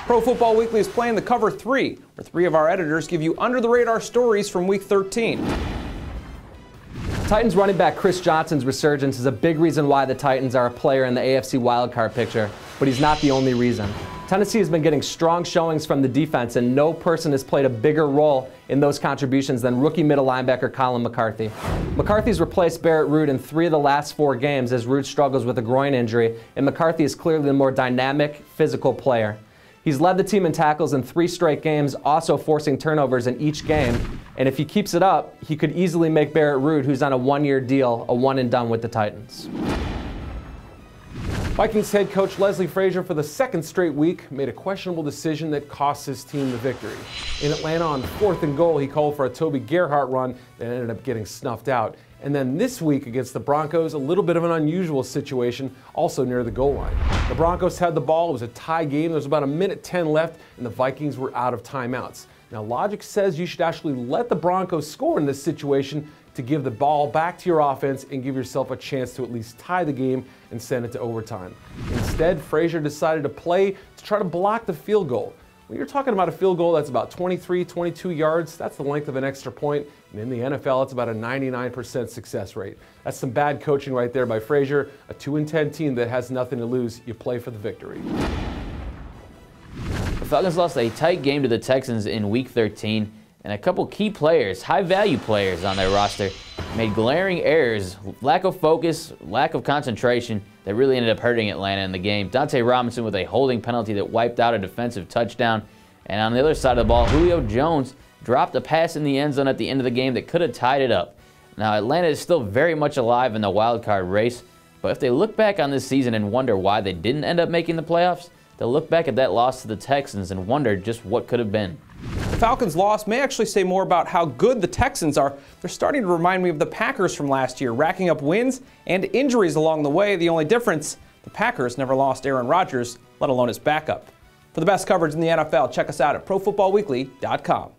Pro Football Weekly is playing the Cover 3, where 3 of our editors give you under-the-radar stories from Week 13. Titans running back Chris Johnson's resurgence is a big reason why the Titans are a player in the AFC wildcard picture, but he's not the only reason. Tennessee has been getting strong showings from the defense, and no person has played a bigger role in those contributions than rookie middle linebacker Colin McCarthy. McCarthy's replaced Barrett Root in 3 of the last 4 games as Root struggles with a groin injury, and McCarthy is clearly the more dynamic, physical player. He's led the team in tackles in 3 straight games, also forcing turnovers in each game. And if he keeps it up, he could easily make Barrett Root, who's on a 1-year deal, a one and done with the Titans. Vikings head coach Leslie Frazier, for the 2nd straight week, made a questionable decision that cost his team the victory. In Atlanta on 4th and goal, he called for a Toby Gerhart run that ended up getting snuffed out. And then this week against the Broncos, a little bit of an unusual situation, also near the goal line. The Broncos had the ball. It was a tie game. There was about 1:10 left, and the Vikings were out of timeouts. Now, logic says you should actually let the Broncos score in this situation to give the ball back to your offense and give yourself a chance to at least tie the game and send it to overtime. Instead, Frazier decided to play to try to block the field goal. When you're talking about a field goal that's about 23, 22 yards, that's the length of an extra point. And in the NFL, it's about a 99% success rate. That's some bad coaching right there by Frazier. A 2-10 team that has nothing to lose, you play for the victory. The Falcons lost a tight game to the Texans in Week 13, and a couple key players, high-value players on their roster, made glaring errors, lack of focus, lack of concentration that really ended up hurting Atlanta in the game. Dante Robinson with a holding penalty that wiped out a defensive touchdown. And on the other side of the ball, Julio Jones dropped a pass in the end zone at the end of the game that could have tied it up. Now, Atlanta is still very much alive in the wild card race, but if they look back on this season and wonder why they didn't end up making the playoffs, they'll look back at that loss to the Texans and wonder just what could have been. The Falcons' loss may actually say more about how good the Texans are. They're starting to remind me of the Packers from last year, racking up wins and injuries along the way. The only difference, the Packers never lost Aaron Rodgers, let alone his backup. For the best coverage in the NFL, check us out at ProFootballWeekly.com.